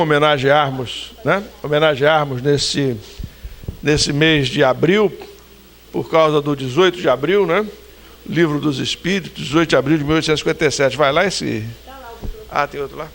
Homenagearmos, né? Homenagearmos nesse mês de abril, por causa do 18 de abril, né? Livro dos Espíritos, 18 de abril de 1857. Vai lá esse... Ah, tem outro lá?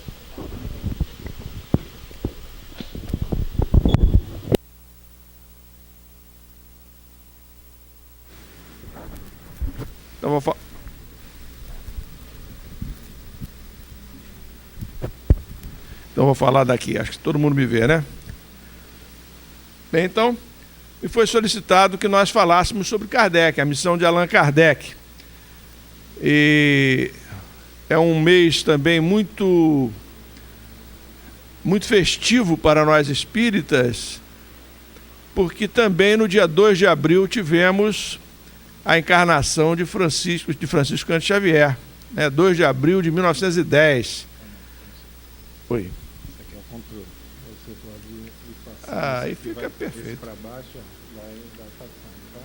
Então vou falar daqui, acho que todo mundo me vê, né? Bem, então, me foi solicitado que nós falássemos sobre Kardec, a missão de Allan Kardec. E é um mês também muito festivo para nós espíritas, porque também no dia 2 de abril tivemos a encarnação de Francisco Cândido Xavier, né? 2 de abril de 1910. Oi. Isso aqui é o controle. Você pode ir passando. Aí fica perfeito. Para baixo, vai passando, tá?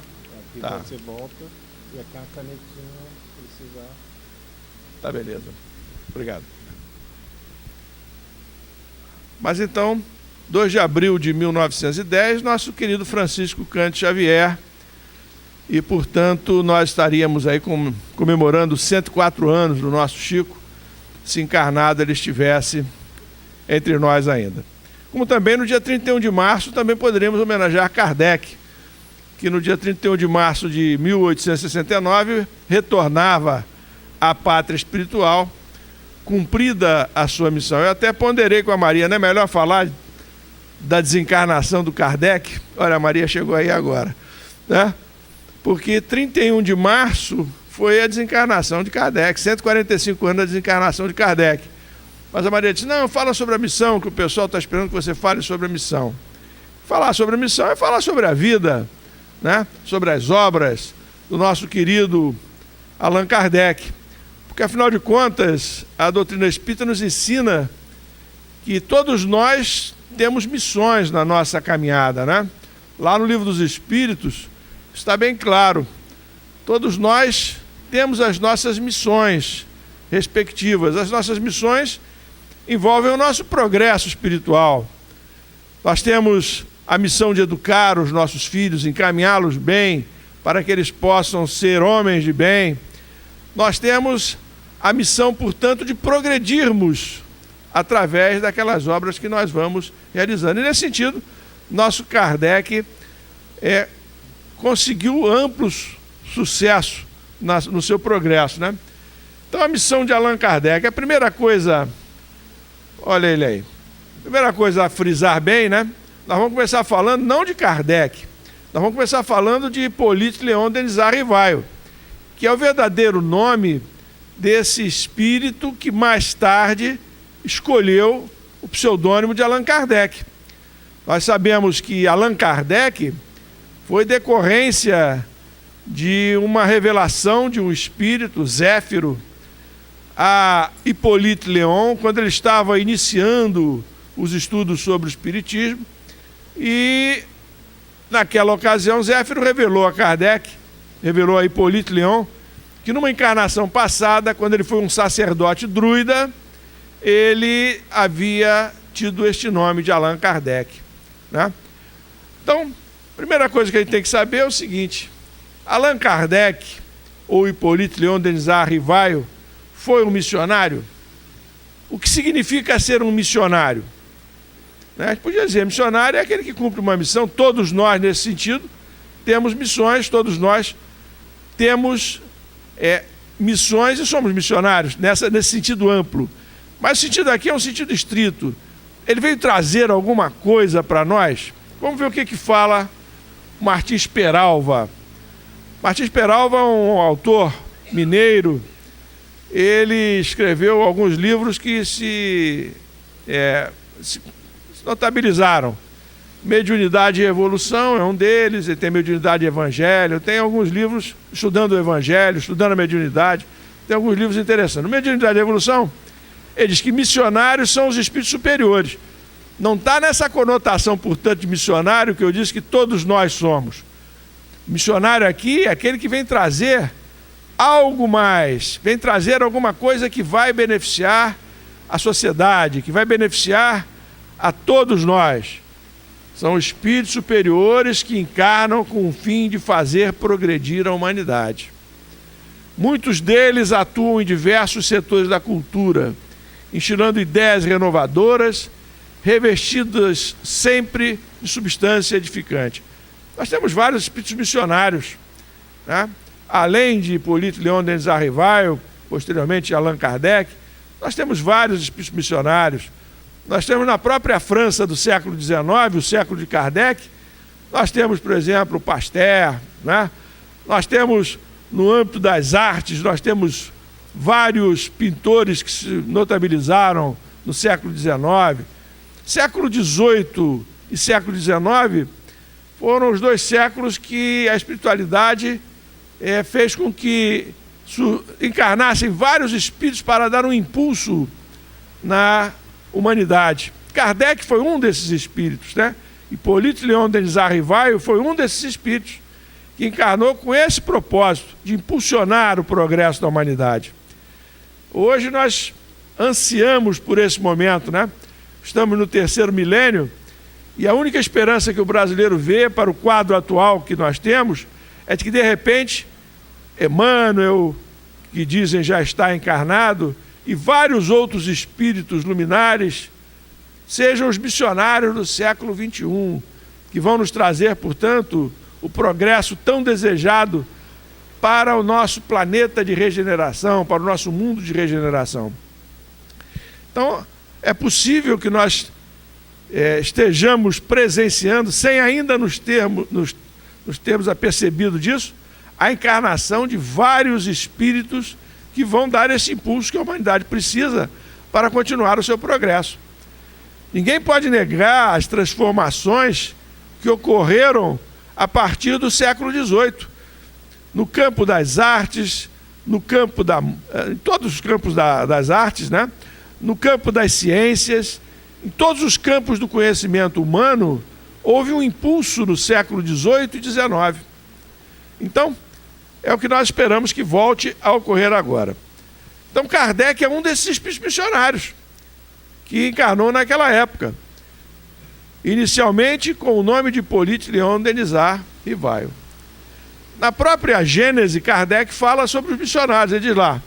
Aqui Tá. você volta e aqui a canetinha precisar. Tá, beleza. Obrigado. Mas então, 2 de abril de 1910, nosso querido Francisco Cândido Xavier, e portanto nós estaríamos aí comemorando 104 anos do nosso Chico, se encarnado ele estivesse entre nós ainda. Como também no dia 31 de março também poderíamos homenagear Kardec, que no dia 31 de março de 1869 retornava à pátria espiritual, cumprida a sua missão. Eu até ponderei com a Maria, não é melhor falar da desencarnação do Kardec? Olha, a Maria chegou aí agora, né? Porque 31 de março foi a desencarnação de Kardec, 145 anos da desencarnação de Kardec. Mas a Maria disse, não, fala sobre a missão, que o pessoal está esperando que você fale sobre a missão. Falar sobre a missão é falar sobre a vida, né? Sobre as obras do nosso querido Allan Kardec. Porque, afinal de contas, a doutrina espírita nos ensina que todos nós temos missões na nossa caminhada, né? Lá no Livro dos Espíritos está bem claro, todos nós temos as nossas missões respectivas. As nossas missões envolvem o nosso progresso espiritual. Nós temos a missão de educar os nossos filhos, encaminhá-los bem, para que eles possam ser homens de bem. Nós temos a missão, portanto, de progredirmos através daquelas obras que nós vamos realizando. E, nesse sentido, nosso Kardec conseguiu amplo sucesso no seu progresso, né? Então, a missão de Allan Kardec, a primeira coisa, olha ele aí, a primeira coisa a frisar bem, né? Nós vamos começar falando não de Kardec, nós vamos começar falando de Hippolyte Léon Denisard Rivail, que é o verdadeiro nome desse espírito que mais tarde escolheu o pseudônimo de Allan Kardec. Nós sabemos que Allan Kardec foi decorrência de uma revelação de um espírito, Zéfiro, a Hippolyte Léon, quando ele estava iniciando os estudos sobre o espiritismo, e naquela ocasião Zéfiro revelou a Kardec, revelou a Hippolyte Léon, que numa encarnação passada, quando ele foi um sacerdote druida, ele havia tido este nome de Allan Kardec, né? Então, a primeira coisa que a gente tem que saber é o seguinte: Allan Kardec, ou Hippolyte Léon Denisard Rivail, foi um missionário? O que significa ser um missionário? Né? A gente podia dizer, missionário é aquele que cumpre uma missão. Todos nós, nesse sentido, temos missões, todos nós temos missões e somos missionários, nesse sentido amplo. Mas o sentido aqui é um sentido estrito. Ele veio trazer alguma coisa para nós? Vamos ver o que fala Martins Peralva. Martins Peralva é um autor mineiro. Ele escreveu alguns livros que se notabilizaram. Mediunidade e Evolução é um deles, ele tem Mediunidade e Evangelho, tem alguns livros estudando o Evangelho, estudando a mediunidade, tem alguns livros interessantes. No Mediunidade e Evolução, ele diz que missionários são os espíritos superiores. Não está nessa conotação, portanto, de missionário que eu disse que todos nós somos. Missionário aqui é aquele que vem trazer algo mais, vem trazer alguma coisa que vai beneficiar a sociedade, que vai beneficiar a todos nós. São espíritos superiores que encarnam com o fim de fazer progredir a humanidade. Muitos deles atuam em diversos setores da cultura, instilando ideias renovadoras, revestidas sempre de substância edificante. Nós temos vários espíritos missionários, né? Além de Hipólito Leon Denis Arrival, posteriormente Allan Kardec, nós temos vários espíritos missionários. Nós temos na própria França do século XIX, o século de Kardec, nós temos, por exemplo, o Pasteur, né? Nós temos, no âmbito das artes, nós temos vários pintores que se notabilizaram no século XIX. Século XVIII e século XIX foram os dois séculos que a espiritualidade fez com que encarnassem vários espíritos para dar um impulso na humanidade. Kardec foi um desses espíritos, né? Hipólito Leon Denis Arrival foi um desses espíritos que encarnou com esse propósito de impulsionar o progresso da humanidade. Hoje nós ansiamos por esse momento, né? Estamos no 3º milênio e a única esperança que o brasileiro vê para o quadro atual que nós temos é de que, de repente, Emmanuel, que dizem já está encarnado, e vários outros espíritos luminares sejam os missionários do século XXI, que vão nos trazer, portanto, o progresso tão desejado para o nosso planeta de regeneração, para o nosso mundo de regeneração. Então, é possível que nós estejamos presenciando, sem ainda nos termos apercebido disso, a encarnação de vários espíritos que vão dar esse impulso que a humanidade precisa para continuar o seu progresso. Ninguém pode negar as transformações que ocorreram a partir do século XVIII, no campo das artes, no campo em todos os campos das artes, né? No campo das ciências, em todos os campos do conhecimento humano, houve um impulso no século XVIII e XIX. Então, é o que nós esperamos que volte a ocorrer agora. Então, Kardec é um desses espíritos missionários que encarnou naquela época, inicialmente com o nome de Hipólito Leon Denis Arrival. Na própria Gênese, Kardec fala sobre os missionários. Ele diz lá: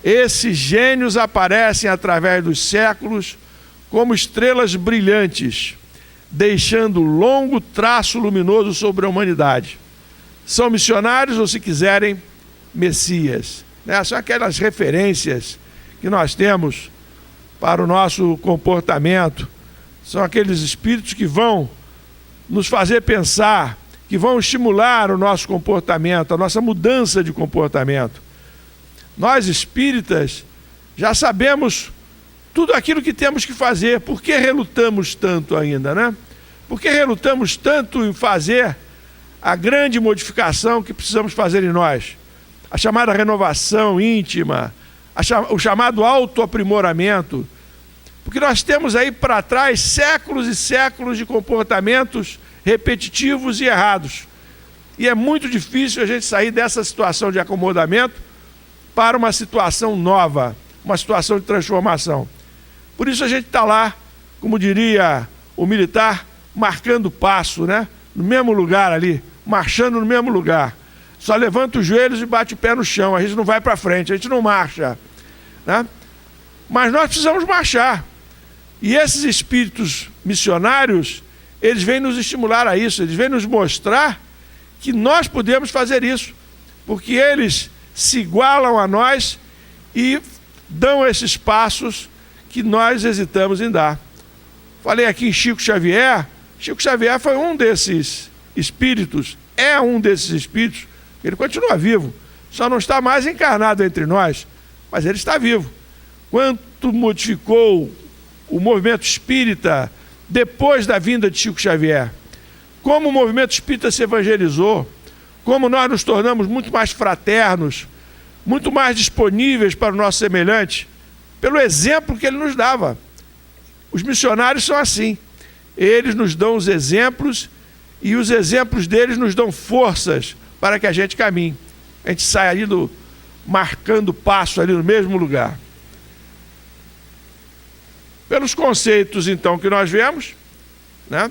esses gênios aparecem através dos séculos como estrelas brilhantes, deixando longo traço luminoso sobre a humanidade. São missionários ou, se quiserem, messias. São aquelas referências que nós temos para o nosso comportamento. São aqueles espíritos que vão nos fazer pensar, que vão estimular o nosso comportamento, a nossa mudança de comportamento. Nós, espíritas, já sabemos tudo aquilo que temos que fazer. Por que relutamos tanto ainda, né? Por que relutamos tanto em fazer a grande modificação que precisamos fazer em nós? A chamada renovação íntima, o chamado autoaprimoramento. Porque nós temos aí para trás séculos e séculos de comportamentos repetitivos e errados. E é muito difícil a gente sair dessa situação de acomodamento para uma situação nova, uma situação de transformação. Por isso a gente está lá, como diria o militar, marcando passo, né? No mesmo lugar ali, marchando no mesmo lugar. Só levanta os joelhos e bate o pé no chão, a gente não vai para frente, a gente não marcha, né? Mas nós precisamos marchar. E esses espíritos missionários, eles vêm nos estimular a isso, eles vêm nos mostrar que nós podemos fazer isso, porque eles se igualam a nós e dão esses passos que nós hesitamos em dar. Falei aqui em Chico Xavier. Chico Xavier foi um desses espíritos, é um desses espíritos. Ele continua vivo, só não está mais encarnado entre nós, mas ele está vivo. Quanto modificou o movimento espírita depois da vinda de Chico Xavier? Como o movimento espírita se evangelizou, como nós nos tornamos muito mais fraternos, muito mais disponíveis para o nosso semelhante, pelo exemplo que ele nos dava. Os missionários são assim, eles nos dão os exemplos e os exemplos deles nos dão forças para que a gente caminhe. A gente sai ali marcando passo ali no mesmo lugar. Pelos conceitos, então, que nós vemos, né?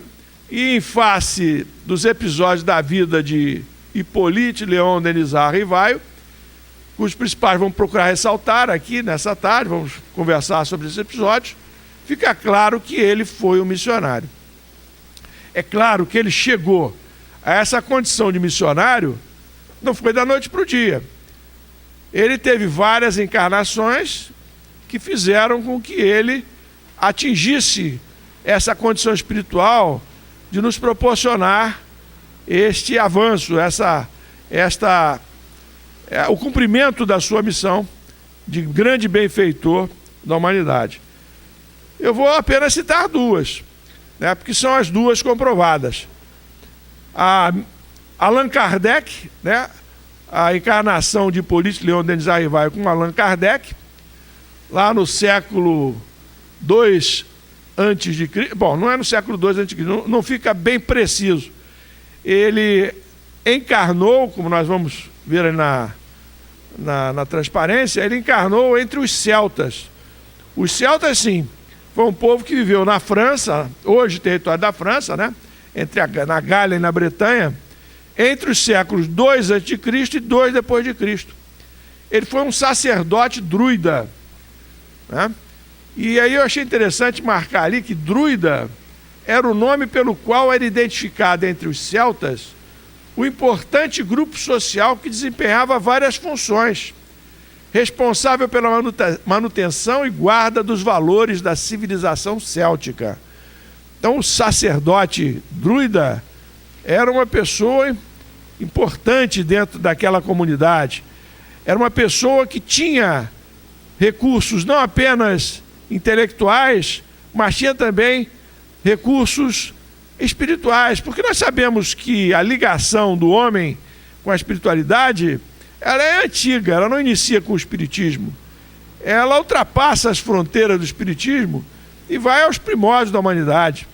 E em face dos episódios da vida de Hippolyte Léon Denisard Rivaio, cujos principais vamos procurar ressaltar aqui nessa tarde, vamos conversar sobre esses episódios, fica claro que ele foi um missionário. É claro que ele chegou a essa condição de missionário, não foi da noite para o dia. Ele teve várias encarnações que fizeram com que ele atingisse essa condição espiritual de nos proporcionar este avanço, o cumprimento da sua missão de grande benfeitor da humanidade. Eu vou apenas citar duas, né, porque são as duas comprovadas. Allan Kardec, né, a encarnação de Hippolyte Léon Denisard Rivaio com Allan Kardec, lá no século II antes de Cristo. Bom, não é no século II antes de Cristo, não fica bem preciso. Ele encarnou, como nós vamos ver aí na transparência, ele encarnou entre os celtas. Os celtas, sim, foi um povo que viveu na França, hoje território da França, né? Na Gália e na Bretanha, entre os séculos II a.C. e II depois de Cristo. Ele foi um sacerdote druida, né? E aí eu achei interessante marcar ali que druida era o nome pelo qual era identificado entre os celtas o importante grupo social que desempenhava várias funções, responsável pela manutenção e guarda dos valores da civilização céltica. Então o sacerdote druida era uma pessoa importante dentro daquela comunidade. Era uma pessoa que tinha recursos não apenas intelectuais, mas tinha também recursos espirituais, porque nós sabemos que a ligação do homem com a espiritualidade, ela é antiga, ela não inicia com o espiritismo. Ela ultrapassa as fronteiras do espiritismo e vai aos primórdios da humanidade,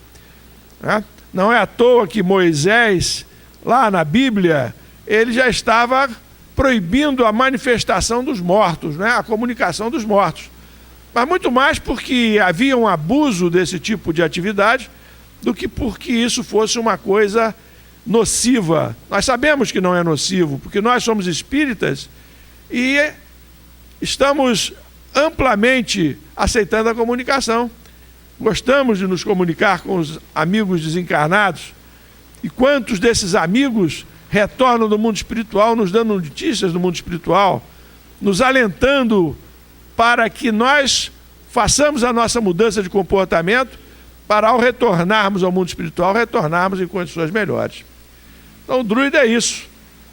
né? Não é à toa que Moisés, lá na Bíblia, ele já estava proibindo a manifestação dos mortos, né? A comunicação dos mortos. Mas muito mais porque havia um abuso desse tipo de atividade do que porque isso fosse uma coisa nociva. Nós sabemos que não é nocivo, porque nós somos espíritas e estamos amplamente aceitando a comunicação. Gostamos de nos comunicar com os amigos desencarnados. E quantos desses amigos retornam do mundo espiritual, nos dando notícias do mundo espiritual, nos alentando para que nós façamos a nossa mudança de comportamento para, ao retornarmos ao mundo espiritual, retornarmos em condições melhores. Então, o druida é isso,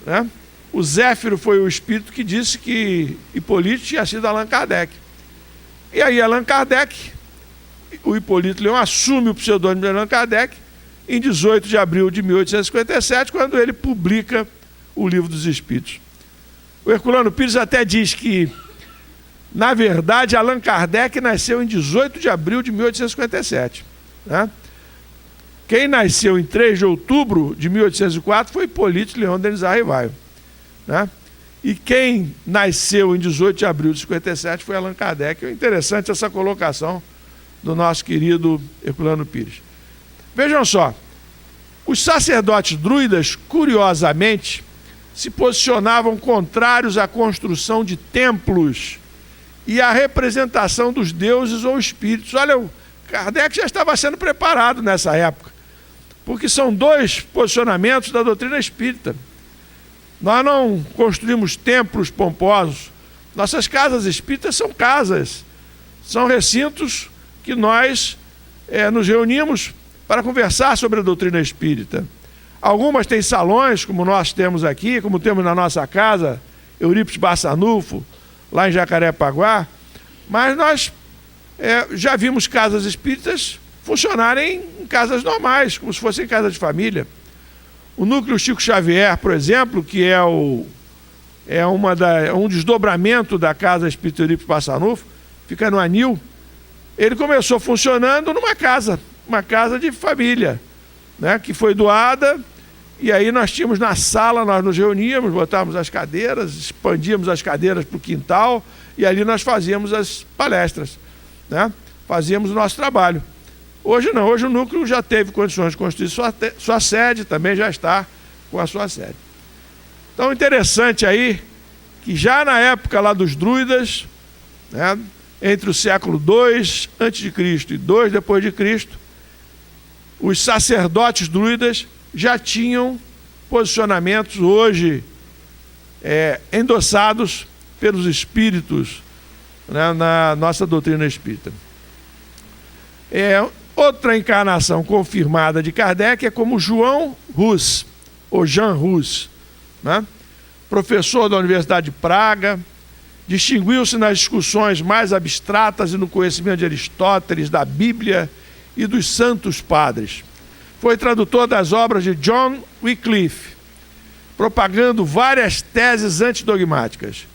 né? O Zéfiro foi o espírito que disse que Hippolyte tinha sido Allan Kardec. E aí Allan Kardec, o Hippolyte Léon assume o pseudônimo de Allan Kardec em 18 de abril de 1857, quando ele publica o Livro dos Espíritos. O Herculano Pires até diz que, na verdade, Allan Kardec nasceu em 18 de abril de 1857. Né? Quem nasceu em 3 de outubro de 1804 foi Hippolyte Léon Denisard Rivaio. Né? E quem nasceu em 18 de abril de 57 foi Allan Kardec. É interessante essa colocação do nosso querido Herculano Pires. Vejam só, os sacerdotes druidas, curiosamente, se posicionavam contrários à construção de templos e à representação dos deuses ou espíritos. Olha, o Kardec já estava sendo preparado nessa época, porque são dois posicionamentos da doutrina espírita. Nós não construímos templos pomposos. Nossas casas espíritas são casas, são recintos que nós nos reunimos para conversar sobre a doutrina espírita. Algumas têm salões, como nós temos aqui, como temos na nossa casa, Eurípides Barçanufo, lá em Jacarepaguá, mas nós já vimos casas espíritas funcionarem em casas normais, como se fossem casas de família. O Núcleo Chico Xavier, por exemplo, que é um desdobramento da Casa Espírita Eurípides Barçanufo, fica no Anil, ele começou funcionando numa casa, uma casa de família, né, que foi doada, e aí nós tínhamos na sala, nós nos reuníamos, botávamos as cadeiras, expandíamos as cadeiras para o quintal, e ali nós fazíamos as palestras, né? fazíamos o nosso trabalho. Hoje não, hoje o núcleo já teve condições de construir sua sede, também já está com a sua sede. Então, interessante aí, que já na época lá dos druidas, né, entre o século II a.C. e 2 depois de Cristo, os sacerdotes druidas já tinham posicionamentos hoje endossados pelos espíritos, né, na nossa doutrina espírita. Outra encarnação confirmada de Kardec é como João Hus, ou Jean Hus, né? Professor da Universidade de Praga, distinguiu-se nas discussões mais abstratas e no conhecimento de Aristóteles, da Bíblia e dos Santos Padres. Foi tradutor das obras de John Wycliffe, propagando várias teses antidogmáticas.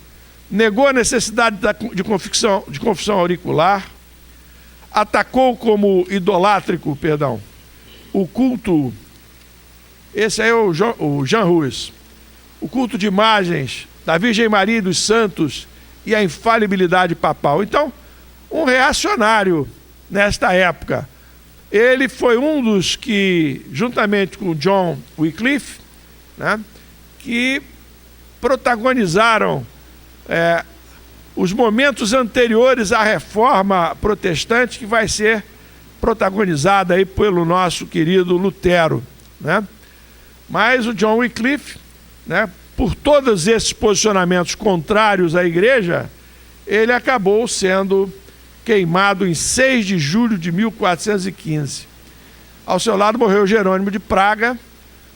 Negou a necessidade de confissão auricular, atacou como idolátrico, o culto, esse aí é o Jean Hus, o culto de imagens da Virgem Maria e dos Santos e a infalibilidade papal. Então, um reacionário nesta época. Ele foi um dos que, juntamente com John Wycliffe, né, que protagonizaram os momentos anteriores à reforma protestante, que vai ser protagonizada aí pelo nosso querido Lutero, né? Mas o John Wycliffe, né, por todos esses posicionamentos contrários à igreja, ele acabou sendo queimado em 6 de julho de 1415. Ao seu lado morreu Jerônimo de Praga,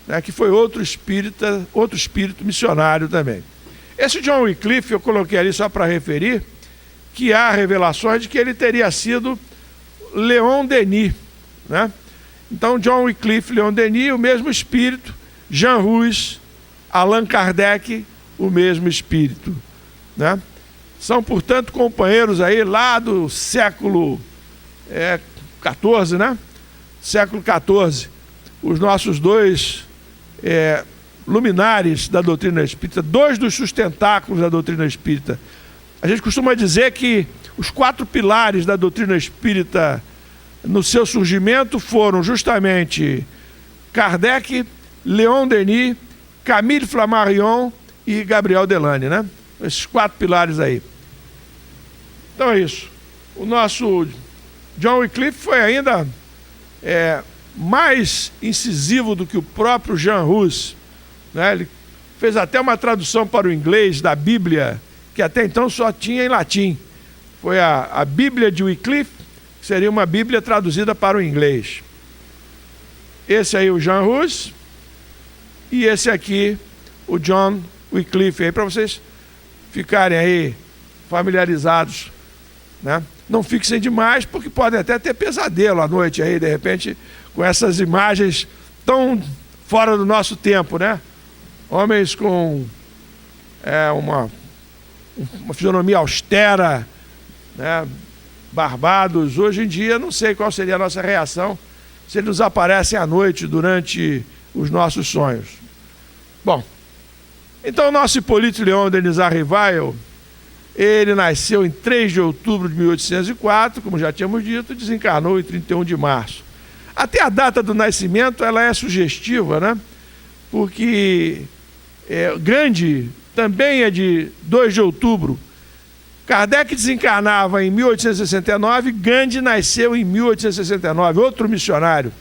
né, que foi outro espírito missionário também. Esse John Wycliffe, eu coloquei ali só para referir, que há revelações de que ele teria sido Leon Denis, né? Então, John Wycliffe, Leon Denis, o mesmo espírito, Jean Hus, Allan Kardec, o mesmo espírito, né? São, portanto, companheiros aí lá do século XIV, né? Século XIV. Os nossos dois luminares da doutrina espírita, 2 dos sustentáculos da doutrina espírita. A gente costuma dizer que os 4 pilares da doutrina espírita no seu surgimento foram justamente Kardec, Leon Denis, Camille Flammarion e Gabriel Delany, né? Esses 4 pilares aí. Então é isso. O nosso John Wycliffe foi ainda mais incisivo do que o próprio Jean Hus, né? Ele fez até uma tradução para o inglês da Bíblia, que até então só tinha em latim. Foi a Bíblia de Wycliffe, que seria uma Bíblia traduzida para o inglês. Esse aí o Jean Hus e esse aqui o John Wycliffe, aí para vocês ficarem aí familiarizados, né? Não fixem demais, porque podem até ter pesadelo à noite aí, de repente, com essas imagens tão fora do nosso tempo, né? Homens com uma fisionomia austera, né? Barbados. Hoje em dia, não sei qual seria a nossa reação se eles nos aparecem à noite durante os nossos sonhos. Bom, então o nosso Hippolyte Léon Denisard Rivail, ele nasceu em 3 de outubro de 1804, como já tínhamos dito, e desencarnou em 31 de março. Até a data do nascimento, ela é sugestiva, né? Porque Gandhi também é de 2 de outubro. Kardec desencarnava em 1869, Gandhi nasceu em 1869, outro missionário.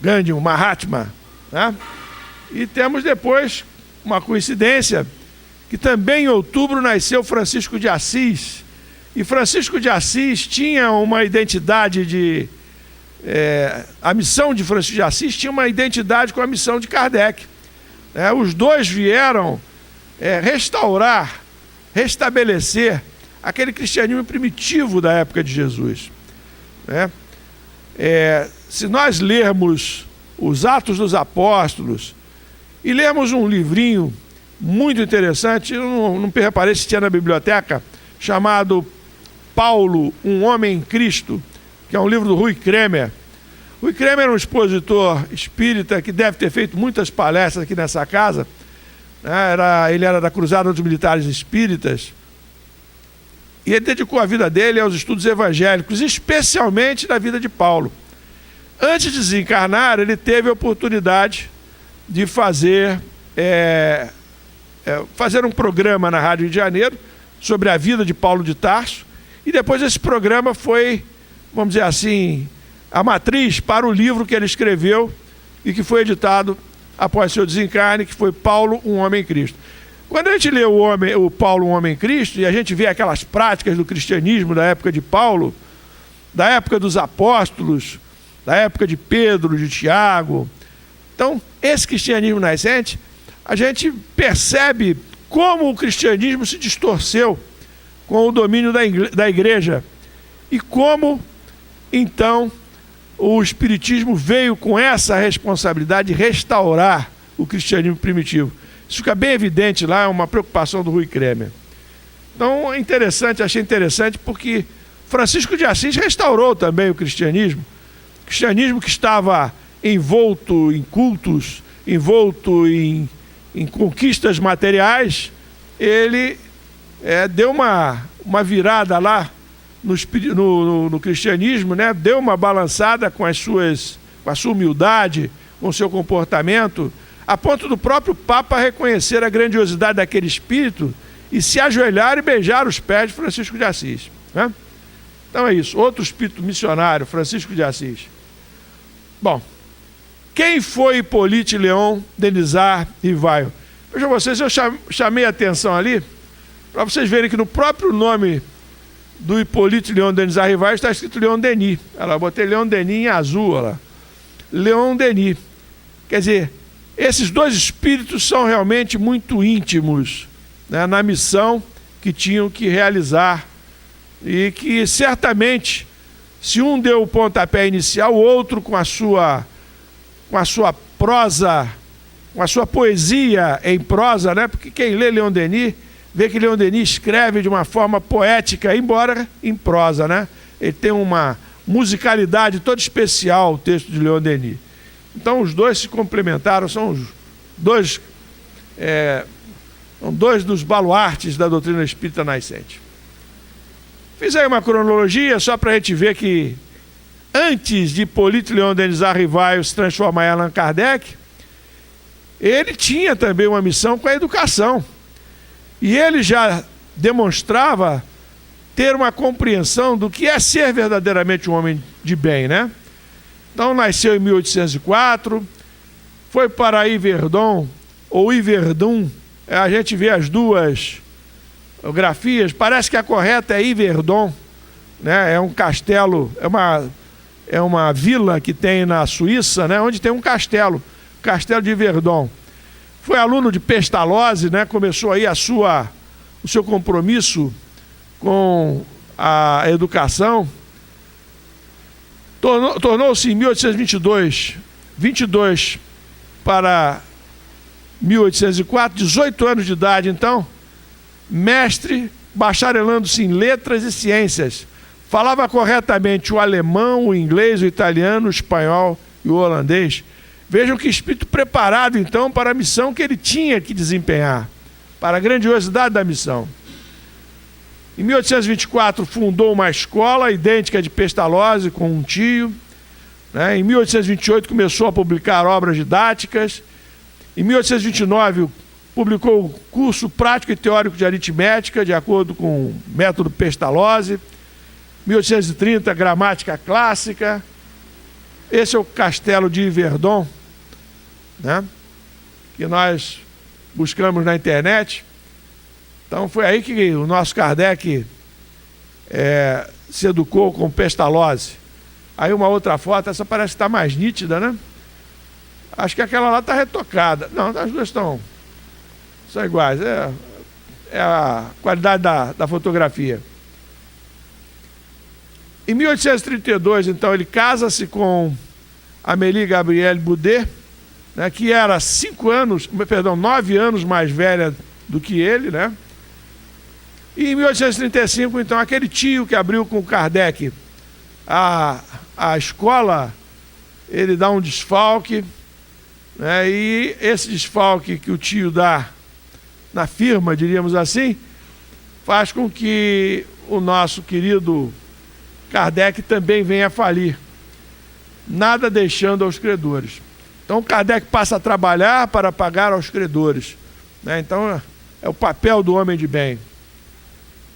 Gandhi, o Mahatma, né? E temos depois uma coincidência, que também em outubro nasceu Francisco de Assis. E Francisco de Assis tinha uma identidade a missão de Francisco de Assis tinha uma identidade com a missão de Kardec. Os dois vieram restabelecer aquele cristianismo primitivo da época de Jesus. Se nós lermos os Atos dos Apóstolos e lermos um livrinho muito interessante, eu não reparei se tinha na biblioteca, chamado Paulo, um Homem em Cristo, que é um livro do Rui Kremer. Rui Kremer era um expositor espírita que deve ter feito muitas palestras aqui nessa casa. Ele era da Cruzada dos Militares Espíritas. E ele dedicou a vida dele aos estudos evangélicos, especialmente da vida de Paulo. Antes de desencarnar, ele teve a oportunidade de fazer um programa na Rádio Rio de Janeiro sobre a vida de Paulo de Tarso, e depois esse programa foi, vamos dizer assim, a matriz para o livro que ele escreveu e que foi editado após seu desencarne, que foi Paulo, um Homem em Cristo. Quando a gente lê o Paulo, um Homem em Cristo, e a gente vê aquelas práticas do cristianismo da época de Paulo, da época dos apóstolos, da época de Pedro, de Tiago, então, esse cristianismo nascente, a gente percebe como o cristianismo se distorceu com o domínio da igreja e como, então, o espiritismo veio com essa responsabilidade de restaurar o cristianismo primitivo. Isso fica bem evidente lá, é uma preocupação do Rui Kremer. Então, é interessante, achei interessante, porque Francisco de Assis restaurou também o cristianismo que estava envolto em cultos, envolto em conquistas materiais. Ele deu uma virada lá no cristianismo, né? Deu uma balançada com a sua humildade, com o seu comportamento, a ponto do próprio Papa reconhecer a grandiosidade daquele espírito e se ajoelhar e beijar os pés de Francisco de Assis, né? Então é isso, outro espírito missionário, Francisco de Assis. Bom, quem foi Hippolyte Léon Denisard Rivail? Vejam vocês, eu chamei a atenção ali, para vocês verem que no próprio nome do Hippolyte Léon Denisard Rivail está escrito Léon Denis. Eu botei Léon Denis em azul, olha lá. Léon Denis. Quer dizer, esses dois espíritos são realmente muito íntimos, né, na missão que tinham que realizar, e que certamente, se um deu o pontapé inicial, o outro com a sua prosa, com a sua poesia em prosa, né? Porque quem lê Léon Denis, vê que Léon Denis escreve de uma forma poética, embora em prosa, né? Ele tem uma musicalidade toda especial, o texto de Léon Denis. Então os dois se complementaram, são dois dos baluartes da doutrina espírita nascente. Fiz aí uma cronologia só para a gente ver que antes de Hippolyte Léon Denisard Rivail se transformar em Allan Kardec, ele tinha também uma missão com a educação. E ele já demonstrava ter uma compreensão do que é ser verdadeiramente um homem de bem, né? Então nasceu em 1804, foi para Yverdon, ou Yverdun, a gente vê as duas grafias, parece que a correta é Yverdon, né? É um castelo, é uma vila que tem na Suíça, né? Onde tem um castelo de Yverdon. Foi aluno de Pestalozzi, né? Começou aí o seu compromisso com a educação. Tornou-se em 1822 para 1804, 18 anos de idade, então, mestre, bacharelando-se em letras e ciências. Falava corretamente o alemão, o inglês, o italiano, o espanhol e o holandês. Vejam que espírito preparado, então, para a missão que ele tinha que desempenhar, para a grandiosidade da missão. Em 1824, fundou uma escola idêntica de Pestalozzi com um tio, né? Em 1828, começou a publicar obras didáticas. Em 1829, publicou o curso prático e teórico de aritmética, de acordo com o método Pestalozzi. 1830, gramática clássica. Esse é o castelo de Yverdon, né? Que nós buscamos na internet. Então foi aí que o nosso Kardec se educou com Pestalozzi. Aí uma outra foto, essa parece estar mais nítida, né? Acho que aquela lá está retocada. Não, as duas são iguais. É a qualidade da fotografia. Em 1832, então, ele casa-se com Amélie Gabrielle Boudet, né, que era 9 anos mais velha do que ele, né? E em 1835, então, aquele tio que abriu com o Kardec a escola, ele dá um desfalque, né? E esse desfalque que o tio dá na firma, diríamos assim, faz com que o nosso querido Kardec também vem a falir, nada deixando aos credores. Então Kardec passa a trabalhar para pagar aos credores, né? Então é o papel do homem de bem.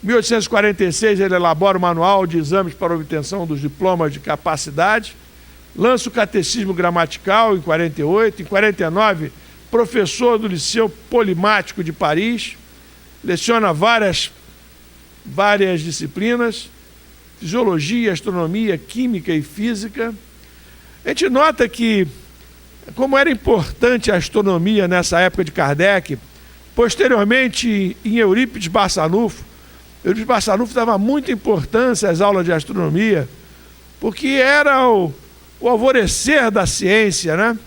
Em 1846 ele elabora o manual de exames para obtenção dos diplomas de capacidade, lança o catecismo gramatical em 48, em 49 professor do Liceu Polimático de Paris, leciona várias disciplinas, fisiologia, astronomia, química e física. A gente nota que, como era importante a astronomia nessa época de Kardec, posteriormente em Eurípides Barçanufo dava muita importância às aulas de astronomia, porque era o alvorecer da ciência, né?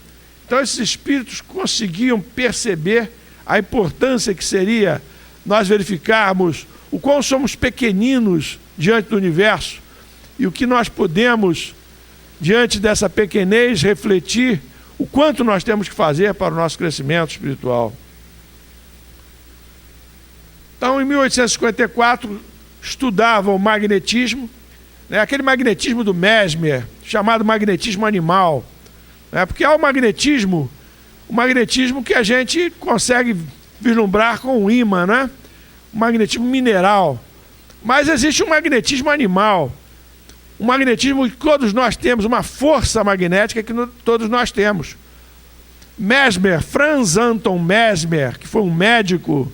Então esses espíritos conseguiam perceber a importância que seria nós verificarmos o quão somos pequeninos diante do universo e o que nós podemos, diante dessa pequenez, refletir o quanto nós temos que fazer para o nosso crescimento espiritual. Então, em 1854, estudava o magnetismo, né, aquele magnetismo do Mesmer, chamado magnetismo animal, né, porque há o magnetismo que a gente consegue vislumbrar com o ímã, né, o magnetismo mineral. Mas existe um magnetismo animal, um magnetismo que todos nós temos, uma força magnética que todos nós temos. Mesmer, Franz Anton Mesmer, que foi um médico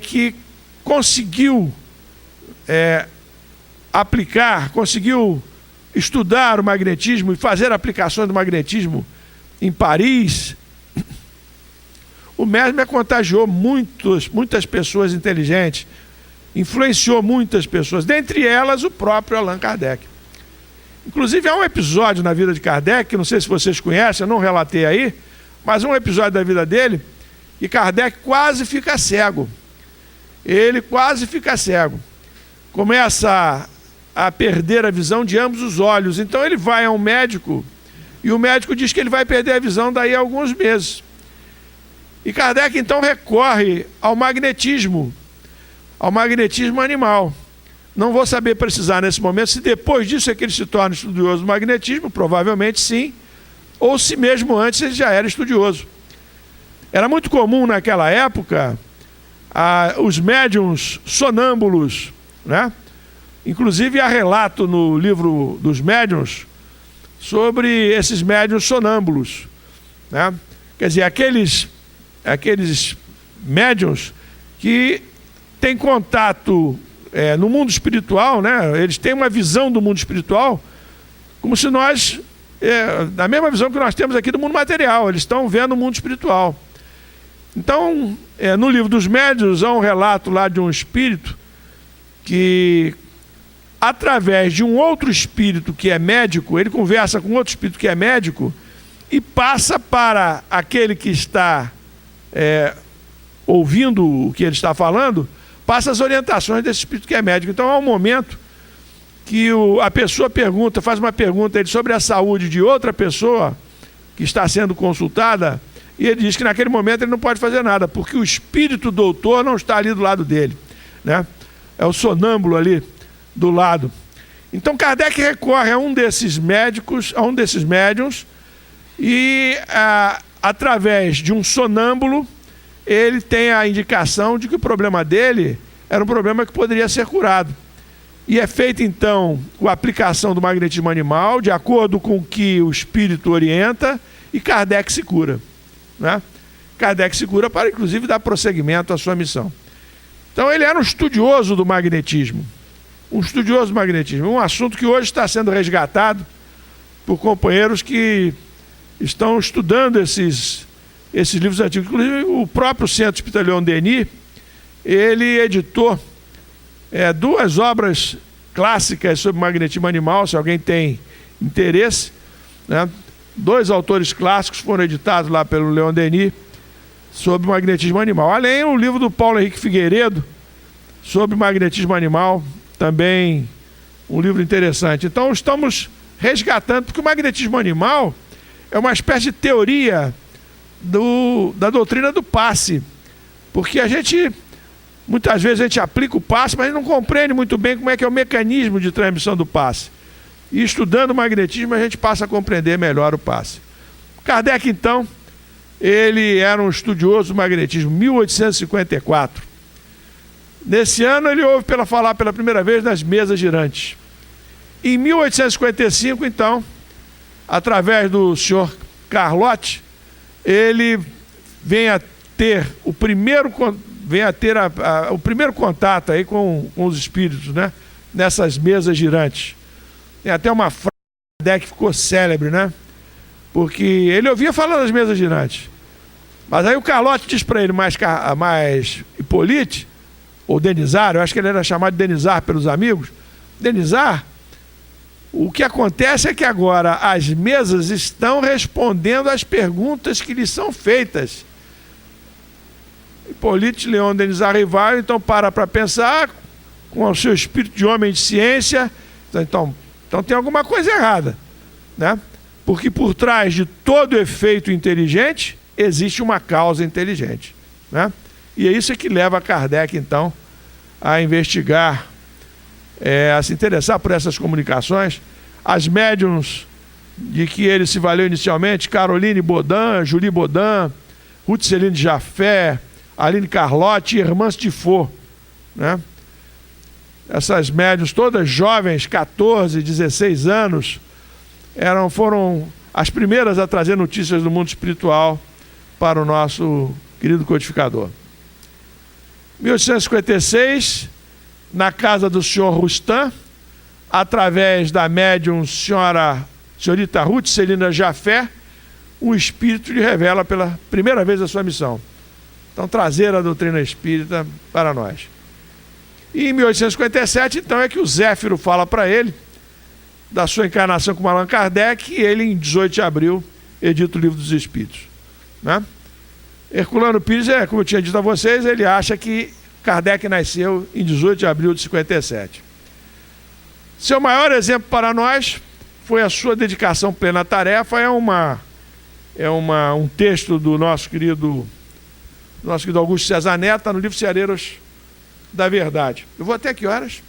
que conseguiu conseguiu estudar o magnetismo e fazer aplicações do magnetismo em Paris. O Mesmer contagiou muitas pessoas inteligentes, influenciou muitas pessoas, dentre elas o próprio Allan Kardec. Inclusive há um episódio na vida de Kardec, que não sei se vocês conhecem, eu não relatei aí, mas um episódio da vida dele, que Kardec quase fica cego. Ele quase fica cego. Começa a perder a visão de ambos os olhos. Então ele vai a um médico, e o médico diz que ele vai perder a visão daí a alguns meses. E Kardec então recorre ao magnetismo animal. Não vou saber precisar nesse momento se depois disso é que ele se torna estudioso do magnetismo, provavelmente sim, ou se mesmo antes ele já era estudioso. Era muito comum naquela época os médiuns sonâmbulos, né? Inclusive há relato no livro dos médiuns sobre esses médiuns sonâmbulos, né? Quer dizer, aqueles médiuns que têm contato no mundo espiritual, né? Eles têm uma visão do mundo espiritual como se nós, da mesma visão que nós temos aqui do mundo material, eles estão vendo o mundo espiritual. Então, no livro dos médiuns, há um relato lá de um espírito que, através de um outro espírito que é médico, ele conversa com outro espírito que é médico e passa para aquele que está ouvindo o que ele está falando, passa as orientações desse espírito que é médico. Então há um momento que a pessoa faz uma pergunta sobre a saúde de outra pessoa que está sendo consultada, e ele diz que naquele momento ele não pode fazer nada, porque o espírito doutor não está ali do lado dele, né? É o sonâmbulo ali do lado. Então Kardec recorre a um desses médicos, a um desses médiuns, e através de um sonâmbulo, ele tem a indicação de que o problema dele era um problema que poderia ser curado. E é feita então a aplicação do magnetismo animal, de acordo com o que o espírito orienta, e Kardec se cura, né? Kardec se cura para inclusive dar prosseguimento à sua missão. Então ele era um estudioso do magnetismo, um assunto que hoje está sendo resgatado por companheiros que estão estudando esses livros antigos. Inclusive o próprio Centro Espírita Leon Denis, ele editou 2 obras clássicas sobre magnetismo animal, se alguém tem interesse, né? 2 autores clássicos foram editados lá pelo Leon Denis sobre magnetismo animal. Além o livro do Paulo Henrique Figueiredo sobre magnetismo animal, também um livro interessante. Então estamos resgatando, porque o magnetismo animal é uma espécie de teoria da doutrina do passe, porque a gente Muitas vezes a gente aplica o passe, mas não compreende muito bem como é que é o mecanismo de transmissão do passe. E estudando o magnetismo, a gente passa a compreender melhor o passe. Kardec, então, ele era um estudioso do magnetismo, 1854. Nesse ano, ele ouve falar pela primeira vez nas mesas girantes. Em 1855, então, através do senhor Carlotti, ele vem a ter o primeiro contato aí com os espíritos, né? Nessas mesas girantes. Tem até uma frase que ficou célebre, né? Porque ele ouvia falar das mesas girantes. Mas aí o Carlotti diz para ele, mais Hipólite, ou Denizar, eu acho que ele era chamado de Denizar pelos amigos. Denizar, o que acontece é que agora as mesas estão respondendo às perguntas que lhes são feitas. Hipólite Leon Denizar Rivaio, então para pensar, com o seu espírito de homem de ciência, então tem alguma coisa errada, né? Porque por trás de todo efeito inteligente, existe uma causa inteligente, né? E é isso que leva Kardec, então, a investigar, a se interessar por essas comunicações. As médiums de que ele se valeu inicialmente, Caroline Baudin, Julie Baudin, Ruth Celine Jaffé, Aline Carlotti e Hermance Tifo, né? Essas médiums todas jovens, 14, 16 anos, foram as primeiras a trazer notícias do mundo espiritual para o nosso querido codificador. 1856, na casa do senhor Rustan, através da médium senhorita Ruth Celina Jaffé, o espírito lhe revela pela primeira vez a sua missão. Então, trazer a doutrina espírita para nós. E em 1857, então, é que o Zéfiro fala para ele da sua encarnação com Allan Kardec, e ele, em 18 de abril, edita o Livro dos Espíritos, né? Herculano Pires, como eu tinha dito a vocês, ele acha que Kardec nasceu em 18 de abril de 57. Seu maior exemplo para nós foi a sua dedicação plena à tarefa. Um texto do nosso querido Augusto César Neto, está no livro Ceareiros da Verdade. Eu vou até que horas?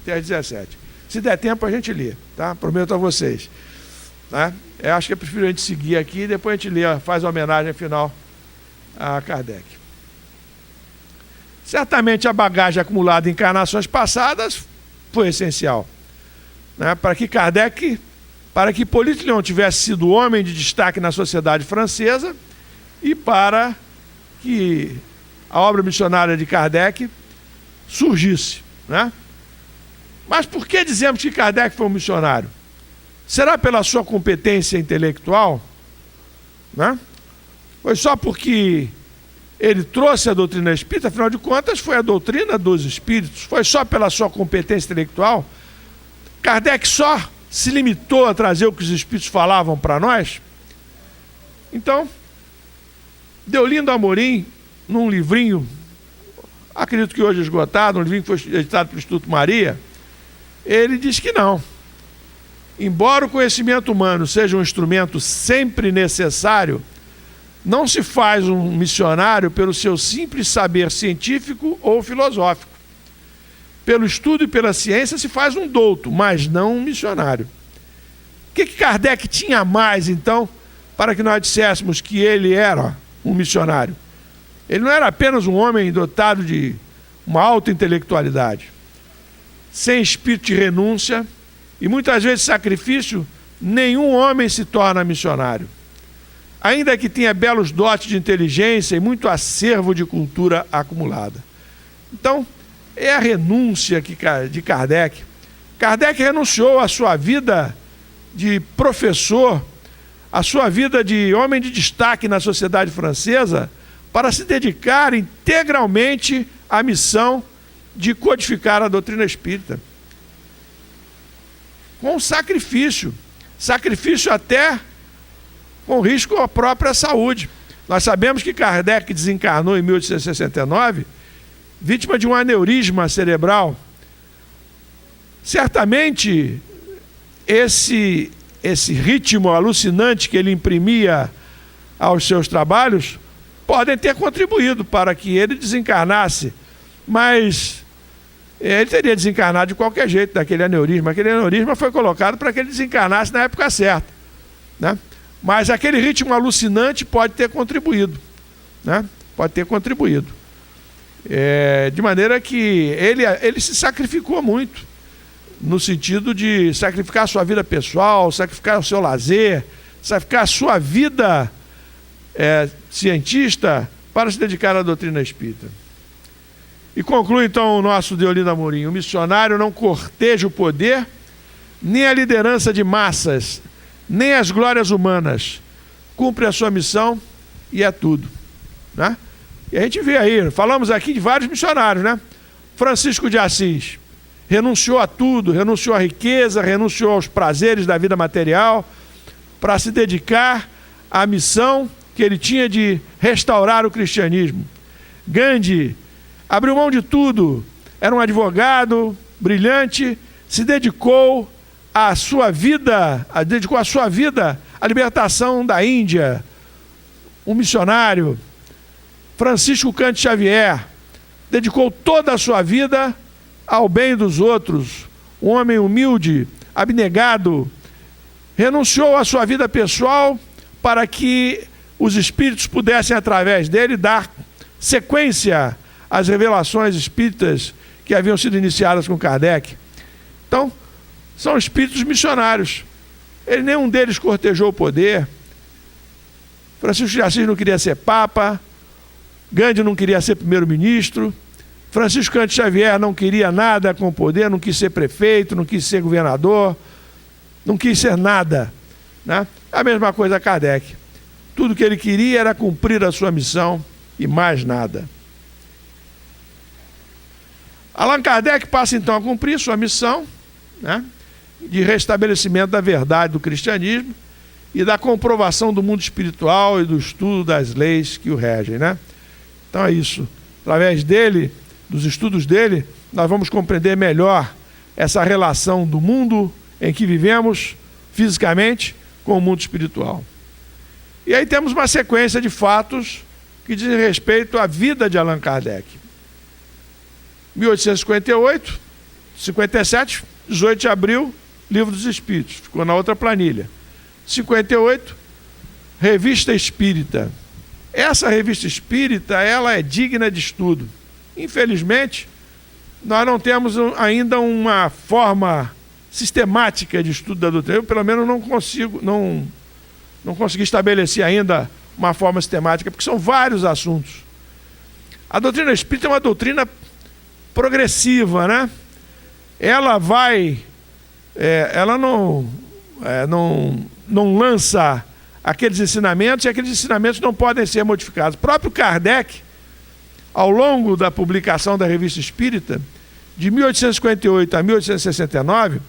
Até às 17. Se der tempo, a gente lê, tá? Prometo a vocês. Tá? Eu acho que é preferível a gente seguir aqui e depois a gente lê, faz a homenagem final a Kardec. Certamente a bagagem acumulada em encarnações passadas foi essencial, né? Para que Hipólite Leon tivesse sido homem de destaque na sociedade francesa e para que a obra missionária de Kardec surgisse, né? Mas por que dizemos que Kardec foi um missionário? Será pela sua competência intelectual, né? Foi só porque ele trouxe a doutrina espírita? Afinal de contas, foi a doutrina dos espíritos. Foi só pela sua competência intelectual? Kardec só se limitou a trazer o que os espíritos falavam para nós? Então, Deolindo Amorim, num livrinho, acredito que hoje esgotado, um livrinho que foi editado pelo Instituto Maria, ele diz que não. Embora o conhecimento humano seja um instrumento sempre necessário, não se faz um missionário pelo seu simples saber científico ou filosófico. Pelo estudo e pela ciência se faz um douto, mas não um missionário. O que Kardec tinha a mais, então, para que nós disséssemos que ele era um missionário? Ele não era apenas um homem dotado de uma alta intelectualidade, sem espírito de renúncia e muitas vezes sacrifício. Nenhum homem se torna missionário, ainda que tenha belos dotes de inteligência e muito acervo de cultura acumulada. Então, é a renúncia de Kardec. Kardec renunciou à sua vida de professor, à sua vida de homem de destaque na sociedade francesa, para se dedicar integralmente à missão de codificar a doutrina espírita. Com sacrifício até com risco à própria saúde. Nós sabemos que Kardec desencarnou em 1869, vítima de um aneurisma cerebral. Certamente, esse ritmo alucinante que ele imprimia aos seus trabalhos podem ter contribuído para que ele desencarnasse, mas ele teria desencarnado de qualquer jeito daquele aneurisma. Aquele aneurisma foi colocado para que ele desencarnasse na época certa, né? Mas aquele ritmo alucinante pode ter contribuído, né? Pode ter contribuído. De maneira que ele se sacrificou muito, no sentido de sacrificar a sua vida pessoal, sacrificar o seu lazer, sacrificar a sua vida cientista para se dedicar à doutrina espírita. E conclui então o nosso Deolinda Amorim: o missionário não corteja o poder, nem a liderança de massas, nem as glórias humanas. Cumpre a sua missão e é tudo, né? E a gente vê aí, falamos aqui de vários missionários, né? Francisco de Assis renunciou a tudo, renunciou à riqueza, renunciou aos prazeres da vida material para se dedicar à missão que ele tinha de restaurar o cristianismo. Gandhi abriu mão de tudo, era um advogado brilhante, se dedicou a sua vida à libertação da Índia, um missionário. Francisco Cândido Xavier dedicou toda a sua vida ao bem dos outros, um homem humilde, abnegado, renunciou à sua vida pessoal para que os espíritos pudessem, através dele, dar sequência às revelações espíritas que haviam sido iniciadas com Kardec. Então, são espíritos missionários. Nenhum deles cortejou o poder. Francisco de Assis não queria ser papa, Gandhi não queria ser primeiro-ministro, Francisco Cândido Xavier não queria nada com o poder, não quis ser prefeito, não quis ser governador, não quis ser nada, né? A mesma coisa Kardec. Tudo que ele queria era cumprir a sua missão e mais nada. Allan Kardec passa então a cumprir sua missão, né, de restabelecimento da verdade do cristianismo e da comprovação do mundo espiritual e do estudo das leis que o regem, né? Então é isso. Através dele, dos estudos dele, nós vamos compreender melhor essa relação do mundo em que vivemos fisicamente com o mundo espiritual. E aí temos uma sequência de fatos que dizem respeito à vida de Allan Kardec. 1858, 57, 18 de abril, Livro dos Espíritos, ficou na outra planilha. 58, Revista Espírita. Essa revista espírita, ela é digna de estudo. Infelizmente, nós não temos ainda uma forma sistemática de estudo da doutrina. Eu, pelo menos, não consegui estabelecer ainda uma forma sistemática, porque são vários assuntos. A doutrina espírita é uma doutrina progressiva, né? Ela não lança aqueles ensinamentos, e aqueles ensinamentos não podem ser modificados. O próprio Kardec, ao longo da publicação da Revista Espírita, de 1858 a 1869,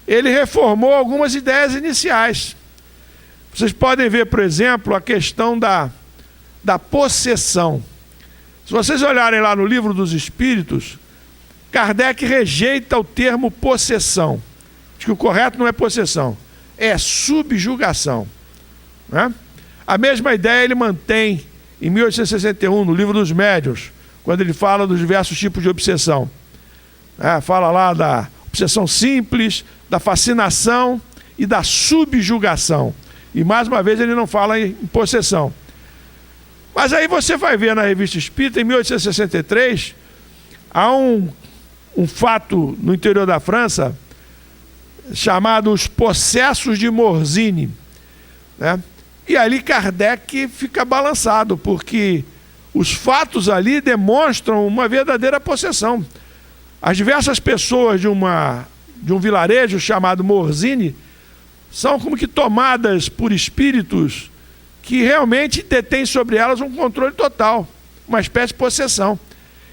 ele reformou algumas ideias iniciais. Vocês podem ver, por exemplo, a questão da possessão. Se vocês olharem lá no Livro dos Espíritos, Kardec rejeita o termo possessão. Diz que o correto não é possessão, é subjugação, né? A mesma ideia ele mantém em 1861, no Livro dos Médiuns, quando ele fala dos diversos tipos de obsessão. Fala lá da obsessão simples, da fascinação e da subjugação. E mais uma vez ele não fala em possessão. Mas aí você vai ver na Revista Espírita, em 1863, há um fato no interior da França chamado os possessos de Morzine, né? E ali Kardec fica balançado, porque os fatos ali demonstram uma verdadeira possessão. As diversas pessoas de um vilarejo chamado Morzine são como que tomadas por espíritos que realmente detêm sobre elas um controle total, uma espécie de possessão.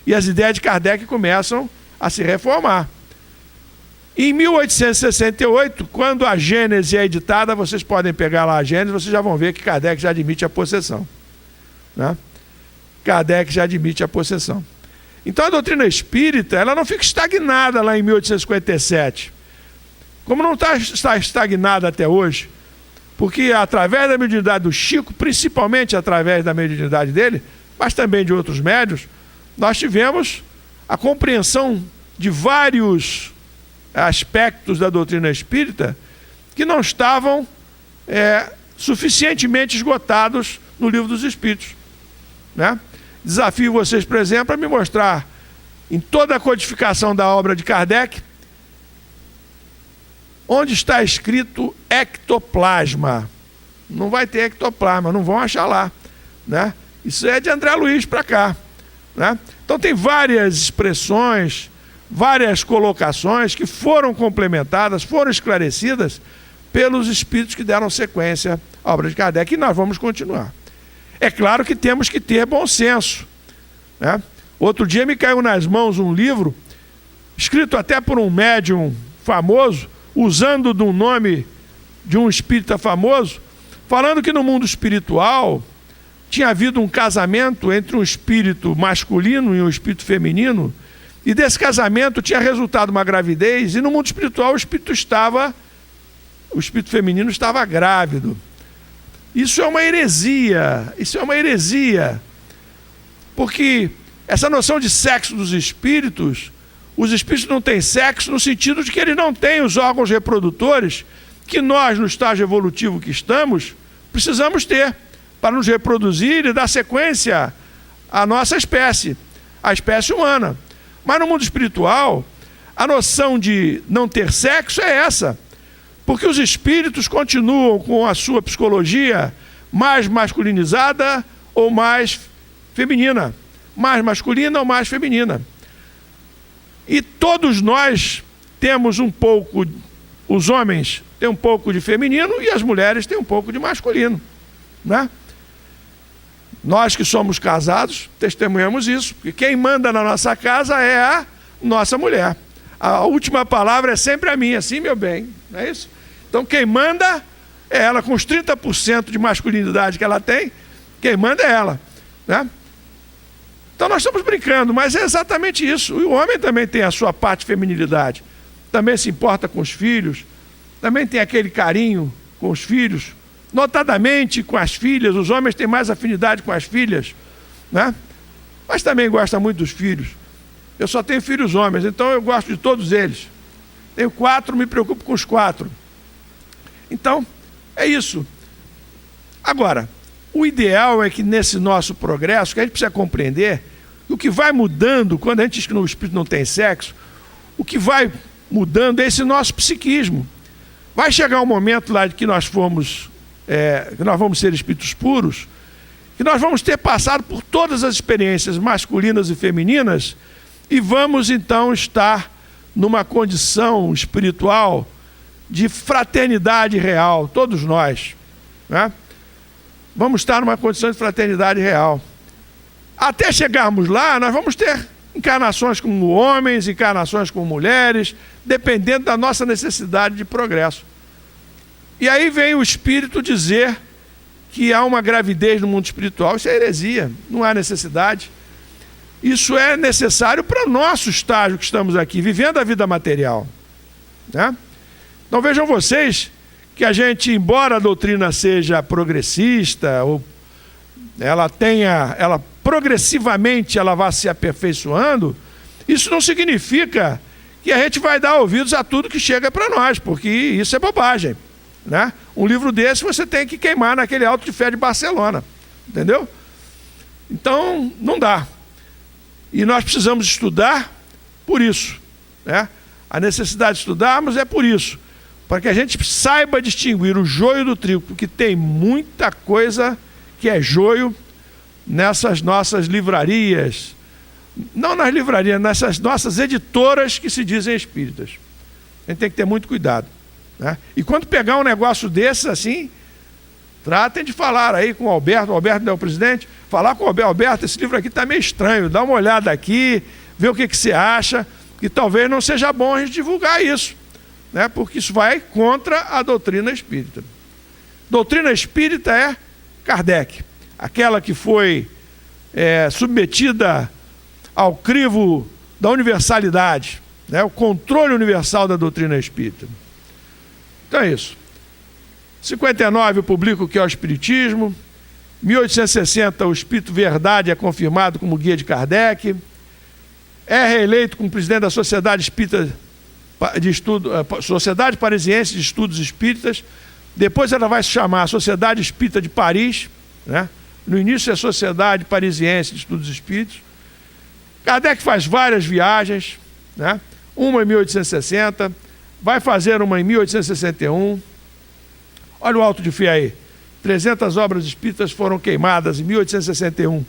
E as ideias de Kardec começam a se reformar. Em 1868, quando a Gênese é editada, vocês podem pegar lá a Gênese, vocês já vão ver que Kardec já admite a possessão, né? Kardec já admite a possessão. Então a doutrina espírita, ela não fica estagnada lá em 1857. Como não está estagnada até hoje, Porque através da mediunidade do Chico, principalmente através da mediunidade dele, mas também de outros médiuns, nós tivemos a compreensão de vários aspectos da doutrina espírita que não estavam suficientemente esgotados no Livro dos Espíritos, né? Desafio vocês, por exemplo, a me mostrar em toda a codificação da obra de Kardec onde está escrito ectoplasma. Não vai ter ectoplasma, não vão achar lá, né? Isso é de André Luiz para cá, né? Então tem várias expressões, várias colocações que foram complementadas, foram esclarecidas pelos espíritos que deram sequência à obra de Kardec, e nós vamos continuar. É claro que temos que ter bom senso, né? Outro dia me caiu nas mãos um livro, escrito até por um médium famoso, usando de um nome de um espírita famoso, falando que no mundo espiritual tinha havido um casamento entre um espírito masculino e um espírito feminino, e desse casamento tinha resultado uma gravidez, e no mundo espiritual o espírito feminino estava grávido. Isso é uma heresia, porque essa noção de sexo dos espíritos, os espíritos não têm sexo no sentido de que eles não têm os órgãos reprodutores que nós, no estágio evolutivo que estamos, precisamos ter para nos reproduzir e dar sequência à nossa espécie, à espécie humana. Mas no mundo espiritual, a noção de não ter sexo é essa, porque os espíritos continuam com a sua psicologia mais masculinizada ou mais feminina, mais masculina ou mais feminina. E todos nós temos um pouco, os homens têm um pouco de feminino e as mulheres têm um pouco de masculino, né? Nós que somos casados testemunhamos isso, porque quem manda na nossa casa é a nossa mulher. A última palavra é sempre a minha, sim, meu bem, não é isso? Então quem manda é ela, com os 30% de masculinidade que ela tem, quem manda é ela, né? Então nós estamos brincando, mas é exatamente isso. E o homem também tem a sua parte feminilidade, também se importa com os filhos, também tem aquele carinho com os filhos, notadamente com as filhas. Os homens têm mais afinidade com as filhas, né? Mas também gosta muito dos filhos. Eu só tenho filhos homens, então eu gosto de todos eles. Tenho 4, me preocupo com os 4. Então, é isso. Agora, o ideal é que nesse nosso progresso, que a gente precisa compreender, o que vai mudando, quando a gente diz que o espírito não tem sexo, o que vai mudando é esse nosso psiquismo. Vai chegar um momento lá de que nós vamos ser espíritos puros, que nós vamos ter passado por todas as experiências masculinas e femininas, e vamos então estar numa condição espiritual de fraternidade real, todos nós, né? Vamos estar numa condição de fraternidade real. Até chegarmos lá, nós vamos ter encarnações como homens, encarnações como mulheres, dependendo da nossa necessidade de progresso. E aí vem o espírito dizer que há uma gravidez no mundo espiritual. Isso é heresia, não há necessidade. Isso é necessário para o nosso estágio que estamos aqui, vivendo a vida material, né? Então vejam vocês que a gente, embora a doutrina seja progressista, ou ela progressivamente ela vá se aperfeiçoando, isso não significa que a gente vai dar ouvidos a tudo que chega para nós, porque isso é bobagem, né? Um livro desse você tem que queimar naquele Auto de Fé de Barcelona, entendeu? Então não dá. E nós precisamos estudar por isso, né? A necessidade de estudarmos é por isso, para que a gente saiba distinguir o joio do trigo, porque tem muita coisa que é joio nessas nossas livrarias, não nas livrarias, nessas nossas editoras que se dizem espíritas. A gente tem que ter muito cuidado, né? E quando pegar um negócio desses assim, tratem de falar aí com o Alberto não é o presidente, falar com o Alberto, esse livro aqui está meio estranho, dá uma olhada aqui, vê o que você acha, que talvez não seja bom a gente divulgar isso, né? Porque isso vai contra a doutrina espírita. Doutrina espírita é Kardec, aquela que foi submetida ao crivo da universalidade, né? O controle universal da doutrina espírita. Então é isso. 59 publica o que é o Espiritismo. 1860, o Espírito Verdade é confirmado como guia de Kardec. É reeleito como presidente da Sociedade Espírita de Estudo, Sociedade Parisiense de Estudos Espíritas. Depois ela vai se chamar Sociedade Espírita de Paris, né? No início é a Sociedade Parisiense de Estudos Espíritas. Kardec faz várias viagens, né? Uma em 1860, vai fazer uma em 1861. Olha o auto de fé aí. 300 obras espíritas foram queimadas em 1861.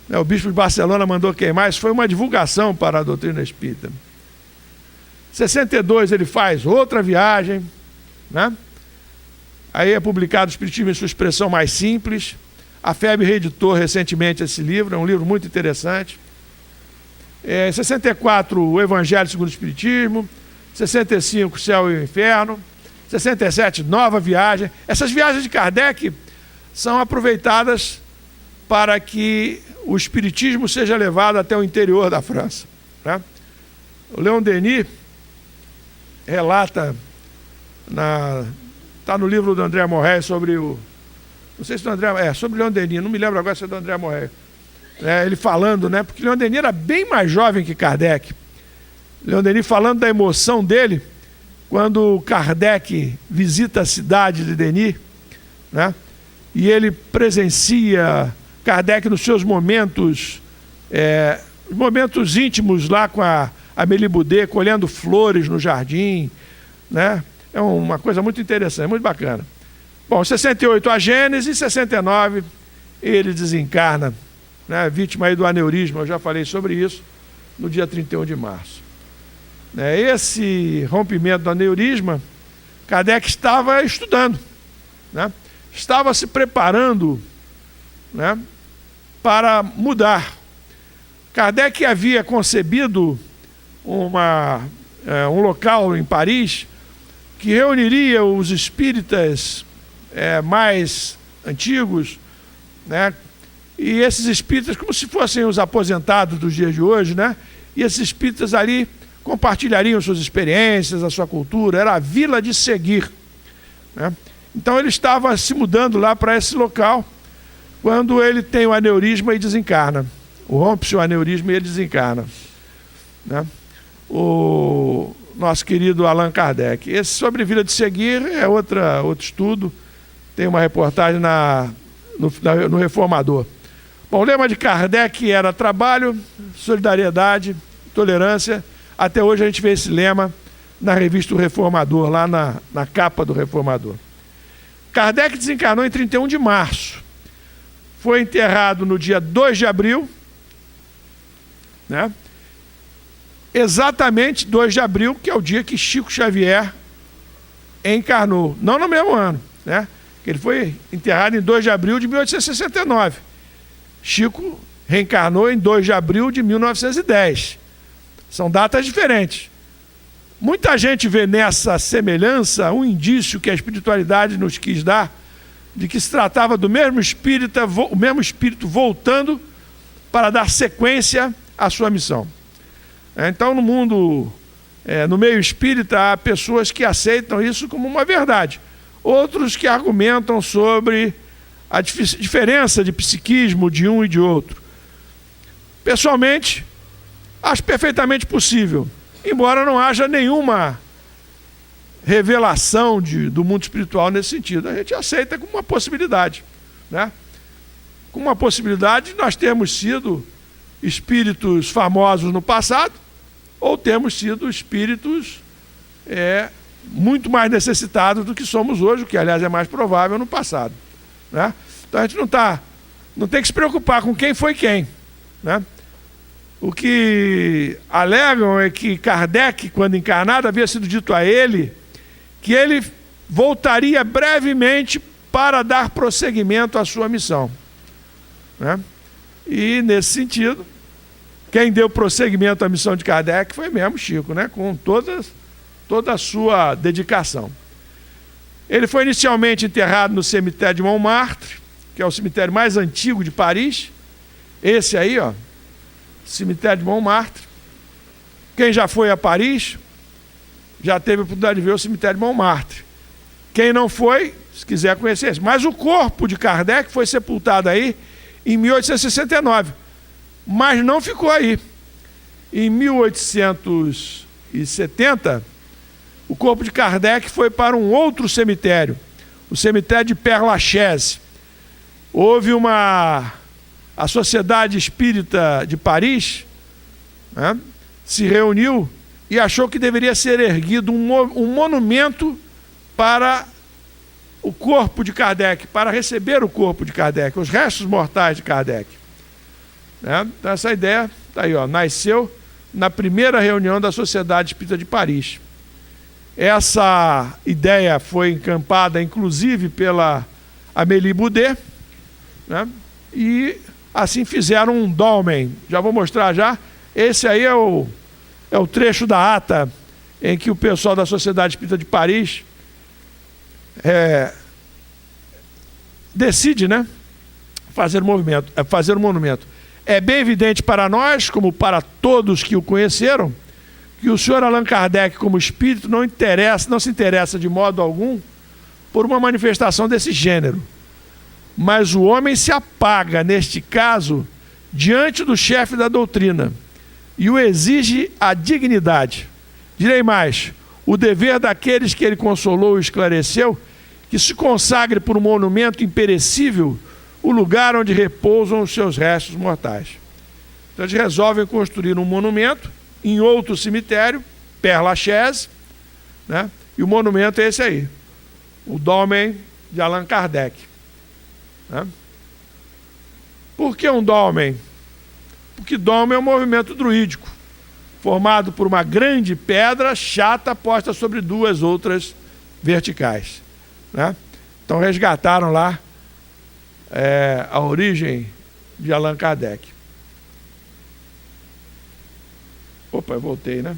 O bispo de Barcelona mandou queimar, isso foi uma divulgação para a doutrina espírita. Em 62 ele faz outra viagem, né? Aí é publicado o Espiritismo em sua expressão mais simples. A FEB reeditou recentemente esse livro, é um livro muito interessante. Em 64, o Evangelho segundo o Espiritismo. 65, Céu e o Inferno. 67, Nova Viagem. Essas viagens de Kardec são aproveitadas para que o Espiritismo seja levado até o interior da França, né? O Leon Denis relata, está no livro do André Morel sobre o... Não sei se do André... sobre o Leon Denis, não me lembro agora se é do André Morel. Ele falando, né? Porque Leon Denis era bem mais jovem que Kardec. Leon Denis falando da emoção dele quando Kardec visita a cidade de Denis, né? E ele presencia Kardec nos seus momentos íntimos lá com a Amélie Boudet, colhendo flores no jardim, né? É uma coisa muito interessante, muito bacana. Bom, em 68 a Gênese, em 69 ele desencarna, né? Vítima aí do aneurisma, eu já falei sobre isso, no dia 31 de março. Esse rompimento do aneurisma, Kardec estava estudando, né? Estava se preparando, né, para mudar. Kardec havia concebido um local em Paris que reuniria os espíritas mais antigos, né? E esses espíritas, como se fossem os aposentados dos dias de hoje, né? E esses espíritas ali compartilhariam suas experiências, a sua cultura, era a Vila de Seguir, né? Então ele estava se mudando lá para esse local, quando ele tem o aneurisma e desencarna. Rompe-se o aneurisma e ele desencarna, né? O nosso querido Allan Kardec. Esse sobre Vila de Seguir é outro estudo, tem uma reportagem no Reformador. Bom, o lema de Kardec era trabalho, solidariedade, tolerância. Até hoje a gente vê esse lema na revista do Reformador, lá na capa do Reformador. Kardec desencarnou em 31 de março. Foi enterrado no dia 2 de abril, né? Exatamente 2 de abril, que é o dia que Chico Xavier encarnou. Não no mesmo ano, né? Ele foi enterrado em 2 de abril de 1869. Chico reencarnou em 2 de abril de 1910. São datas diferentes. Muita gente vê nessa semelhança um indício que a espiritualidade nos quis dar, de que se tratava do mesmo espírito voltando para dar sequência à sua missão. Então, no mundo, no meio espírita, há pessoas que aceitam isso como uma verdade. Outros que argumentam sobre a diferença de psiquismo de um e de outro. Pessoalmente, acho perfeitamente possível, embora não haja nenhuma revelação do mundo espiritual nesse sentido. A gente aceita como uma possibilidade, né? Como uma possibilidade, nós temos sido espíritos famosos no passado, ou temos sido espíritos muito mais necessitados do que somos hoje, o que aliás é mais provável no passado, né? Então a gente não tem que se preocupar com quem foi quem, né? O que alegam é que Kardec, quando encarnado, havia sido dito a ele que ele voltaria brevemente para dar prosseguimento à sua missão, né? E nesse sentido, quem deu prosseguimento à missão de Kardec foi mesmo Chico, né? Com toda a sua dedicação. Ele foi inicialmente enterrado no cemitério de Montmartre, que é o cemitério mais antigo de Paris. Esse aí, ó, cemitério de Montmartre. Quem já foi a Paris já teve a oportunidade de ver o cemitério de Montmartre, Quem não foi, se quiser conhecer. Mas o corpo de Kardec foi sepultado aí em 1869, mas não ficou aí. Em 1870, o corpo de Kardec foi para um outro cemitério, o cemitério de Père Lachaise. Houve a Sociedade Espírita de Paris, né, se reuniu e achou que deveria ser erguido um monumento para o corpo de Kardec, para receber o corpo de Kardec, os restos mortais de Kardec. Né? Então essa ideia está aí, ó, nasceu na primeira reunião da Sociedade Espírita de Paris. Essa ideia foi encampada, inclusive, pela Amélie Boudet, né? E assim fizeram um dolmen. Já vou mostrar já. Esse aí é o trecho da ata em que o pessoal da Sociedade Espírita de Paris decide, né, fazer um monumento. É bem evidente para nós, como para todos que o conheceram, que o senhor Allan Kardec, como espírito, não se interessa de modo algum por uma manifestação desse gênero. Mas o homem se apaga, neste caso, diante do chefe da doutrina, e o exige a dignidade. Direi mais, o dever daqueles que ele consolou e esclareceu, que se consagre por um monumento imperecível o lugar onde repousam os seus restos mortais. Então eles resolvem construir um monumento em outro cemitério, Père Lachaise, né? E o monumento é esse aí, o dolmen de Allan Kardec. Né? Por que um dolmen? Porque dolmen é um movimento druídico, formado por uma grande pedra chata posta sobre duas outras verticais. Né? Então resgataram lá a origem de Allan Kardec. Opa, eu voltei, né?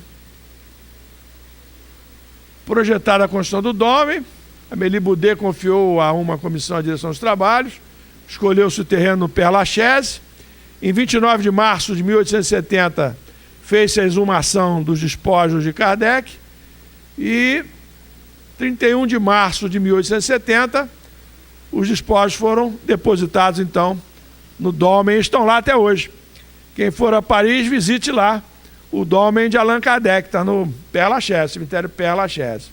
Projetada a construção do dolmen, Amélie Boudet confiou a uma comissão a direção dos trabalhos, escolheu-se o terreno no Père Lachaise. Em 29 de março de 1870, fez-se a exumação dos despojos de Kardec e 31 de março de 1870, os despojos foram depositados, então, no dolmen e estão lá até hoje. Quem for a Paris, visite lá o dolmen de Allan Kardec, está no Père Lachaise, cemitério Père Lachaise.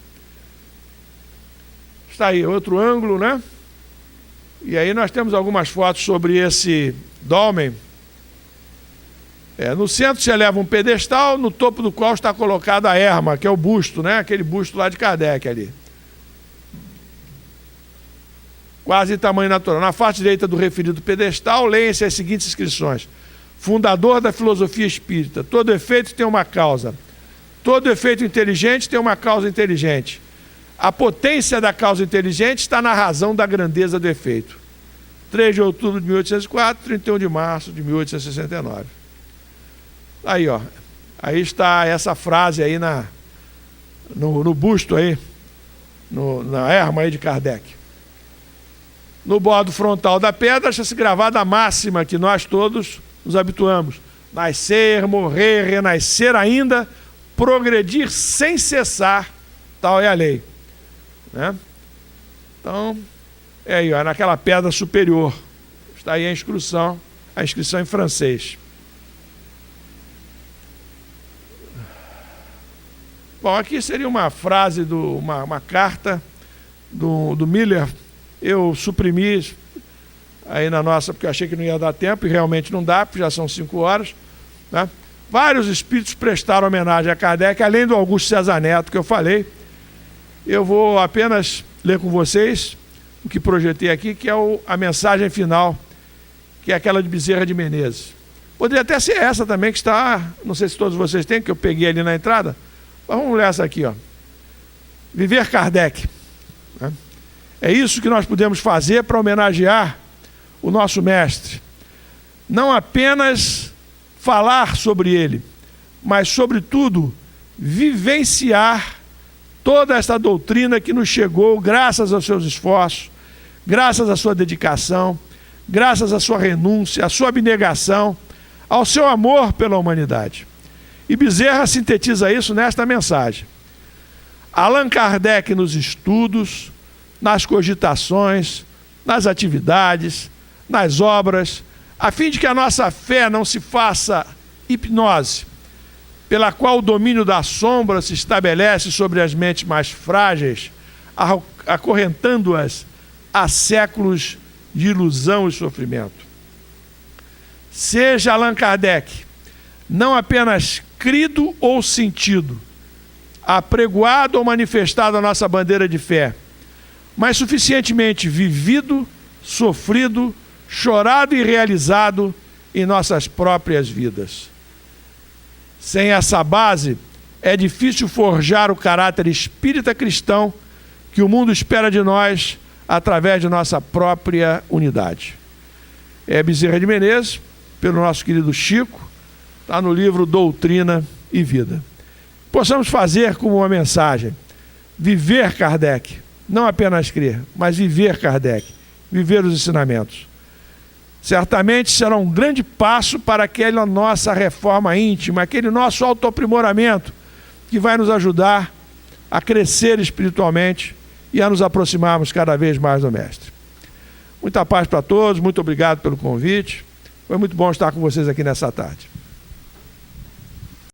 Está aí, outro ângulo, né? E aí nós temos algumas fotos sobre esse dolmen. No centro se eleva um pedestal, no topo do qual está colocada a erma, que é o busto, né? Aquele busto lá de Kardec ali. Quase tamanho natural. Na face direita do referido pedestal, leem-se as seguintes inscrições: fundador da filosofia espírita, todo efeito tem uma causa. Todo efeito inteligente tem uma causa inteligente. A potência da causa inteligente está na razão da grandeza do efeito. 3 de outubro de 1804, 31 de março de 1869. Aí, ó. Aí está essa frase aí no busto aí, na erma aí de Kardec. No bordo frontal da pedra está-se gravada a máxima que nós todos nos habituamos: nascer, morrer, renascer ainda, progredir sem cessar, tal é a lei. Né? Então, aí, ó, naquela pedra superior, está aí a inscrição em francês. Bom, aqui seria uma frase, uma carta do Miller. Eu suprimi aí na nossa, porque eu achei que não ia dar tempo, e realmente não dá, porque já são 5 horas. Né? Vários espíritos prestaram homenagem a Kardec, além do Augusto César Neto, que eu falei. Eu vou apenas ler com vocês o que projetei aqui, que é a mensagem final, que é aquela de Bezerra de Menezes. Poderia até ser essa também, que está, não sei se todos vocês têm, que eu peguei ali na entrada, mas vamos ler essa aqui, ó. Viver Kardec. Né? É isso que nós podemos fazer para homenagear o nosso mestre. Não apenas falar sobre ele, mas, sobretudo, vivenciar toda essa doutrina que nos chegou graças aos seus esforços, graças à sua dedicação, graças à sua renúncia, à sua abnegação, ao seu amor pela humanidade. E Bezerra sintetiza isso nesta mensagem: Allan Kardec nos estudos, nas cogitações, nas atividades, nas obras, a fim de que a nossa fé não se faça hipnose, pela qual o domínio da sombra se estabelece sobre as mentes mais frágeis, acorrentando-as a séculos de ilusão e sofrimento. Seja Allan Kardec não apenas crido ou sentido, apregoado ou manifestado a nossa bandeira de fé, mas suficientemente vivido, sofrido, chorado e realizado em nossas próprias vidas. Sem essa base, é difícil forjar o caráter espírita cristão que o mundo espera de nós através de nossa própria unidade. É Bezerra de Menezes, pelo nosso querido Chico, está no livro Doutrina e Vida. Possamos fazer como uma mensagem, viver Kardec, não apenas crer, mas viver Kardec, viver os ensinamentos. Certamente será um grande passo para aquela nossa reforma íntima, aquele nosso autoaprimoramento que vai nos ajudar a crescer espiritualmente e a nos aproximarmos cada vez mais do Mestre. Muita paz para todos, muito obrigado pelo convite. Foi muito bom estar com vocês aqui nessa tarde.